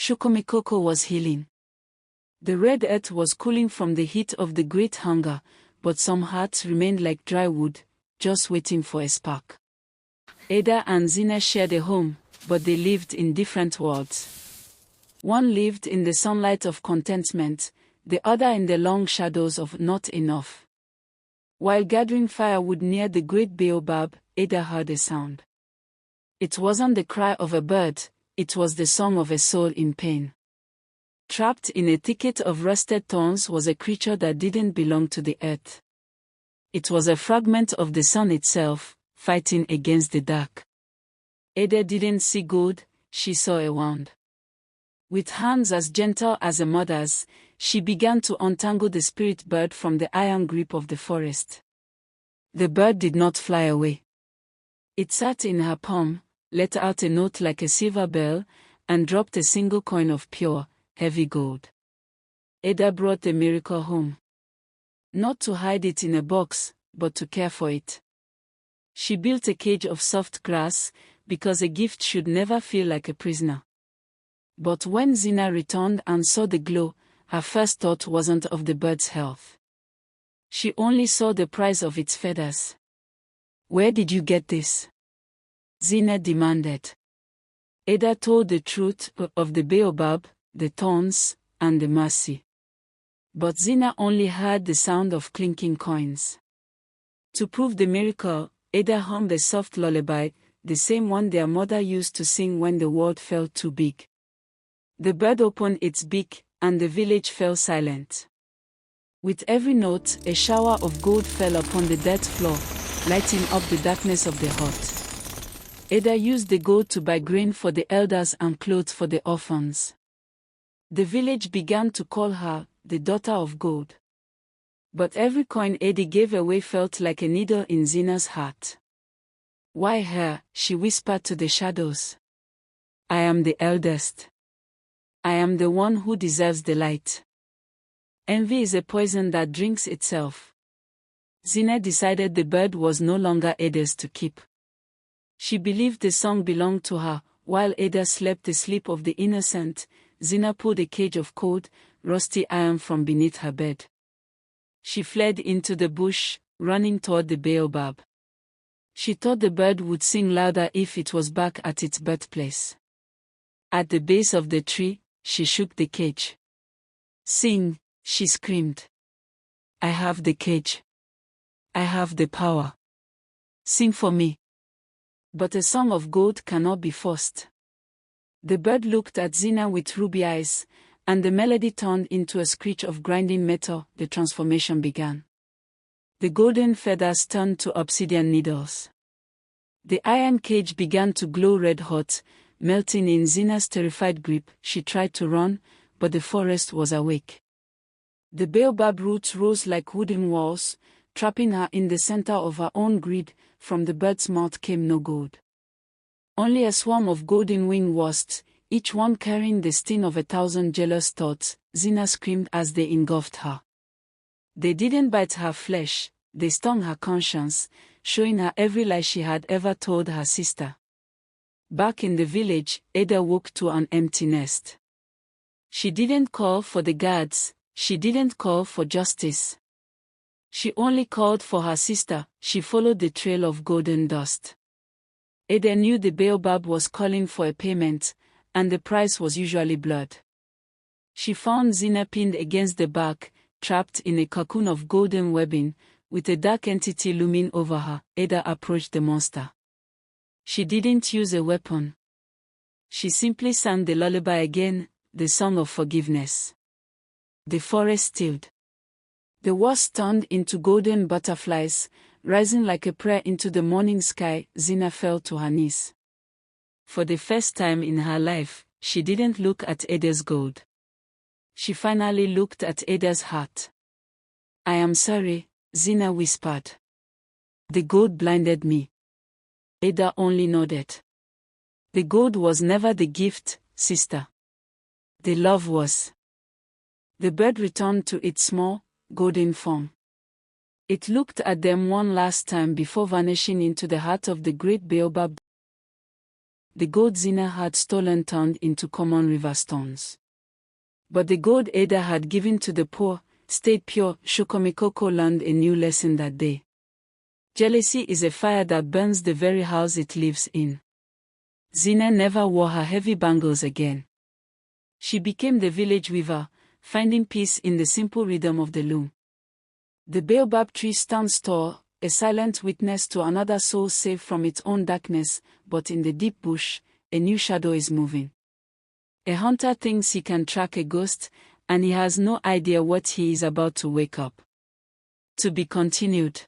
Shokomikoko was healing. The red earth was cooling from the heat of the great hunger, but some hearts remained like dry wood, just waiting for a spark. Ada and Zina shared a home, but they lived in different worlds. One lived in the sunlight of contentment, the other in the long shadows of not enough. While gathering firewood near the great baobab, Ada heard a sound. It wasn't the cry of a bird, it was the song of a soul in pain. Trapped in a thicket of rusted thorns was a creature that didn't belong to the earth. It was a fragment of the sun itself, fighting against the dark. Ada didn't see gold, she saw a wound. With hands as gentle as a mother's, she began to untangle the spirit bird from the iron grip of the forest. The bird did not fly away. It sat in her palm, let out a note like a silver bell, and dropped a single coin of pure, heavy gold. Ada brought the miracle home. Not to hide it in a box, but to care for it. She built a cage of soft grass, because a gift should never feel like a prisoner. But when Zina returned and saw the glow, her first thought wasn't of the bird's health. She only saw the price of its feathers. "Where did you get this?" Zina demanded. Ada told the truth of the baobab, the thorns, and the mercy. But Zina only heard the sound of clinking coins. To prove the miracle, Ada hummed a soft lullaby, the same one their mother used to sing when the world felt too big. The bird opened its beak, and the village fell silent. With every note, a shower of gold fell upon the dirt floor, lighting up the darkness of the hut. Ada used the gold to buy grain for the elders and clothes for the orphans. The village began to call her the daughter of gold. But every coin Ada gave away felt like a needle in Zina's heart. "Why her?" she whispered to the shadows. "I am the eldest. I am the one who deserves the light." Envy is a poison that drinks itself. Zina decided the bird was no longer Ada's to keep. She believed the song belonged to her. While Ada slept the sleep of the innocent, Zina pulled a cage of cold, rusty iron from beneath her bed. She fled into the bush, running toward the baobab. She thought the bird would sing louder if it was back at its birthplace. At the base of the tree, she shook the cage. "Sing," she screamed. "I have the cage. I have the power. Sing for me." But a song of gold cannot be forced. The bird looked at Zina with ruby eyes, and the melody turned into a screech of grinding metal. The transformation began. The golden feathers turned to obsidian needles. The iron cage began to glow red hot, melting in Zina's terrified grip. She tried to run, but the forest was awake. The baobab roots rose like wooden walls, trapping her in the center of her own greed. From the bird's mouth came no gold. Only a swarm of golden-winged wasps, each one carrying the sting of 1,000 jealous thoughts. Zina screamed as they engulfed her. They didn't bite her flesh, they stung her conscience, showing her every lie she had ever told her sister. Back in the village, Ada woke to an empty nest. She didn't call for the guards, she didn't call for justice. She only called for her sister. She followed the trail of golden dust. Ada knew the baobab was calling for a payment, and the price was usually blood. She found Zina pinned against the bark, trapped in a cocoon of golden webbing, with a dark entity looming over her. Ada approached the monster. She didn't use a weapon. She simply sang the lullaby again, the song of forgiveness. The forest stilled. The wasps turned into golden butterflies, rising like a prayer into the morning sky. Zina fell to her knees. For the first time in her life, she didn't look at Ada's gold. She finally looked at Ada's heart. "I am sorry," Zina whispered. "The gold blinded me." Ada only nodded. "The gold was never the gift, sister. The love was." The bird returned to its small, golden form. It looked at them one last time before vanishing into the heart of the great baobab. the gold Zina had stolen turned into common river stones. But the gold Ada had given to the poor stayed pure. Shokomikoko learned a new lesson that day. Jealousy is a fire that burns the very house it lives in. Zina never wore her heavy bangles again. She became the village weaver, finding peace in the simple rhythm of the loom. The baobab tree stands tall, a silent witness to another soul saved from its own darkness, but in the deep bush, a new shadow is moving. A hunter thinks he can track a ghost, and he has no idea what he is about to wake up. To be continued.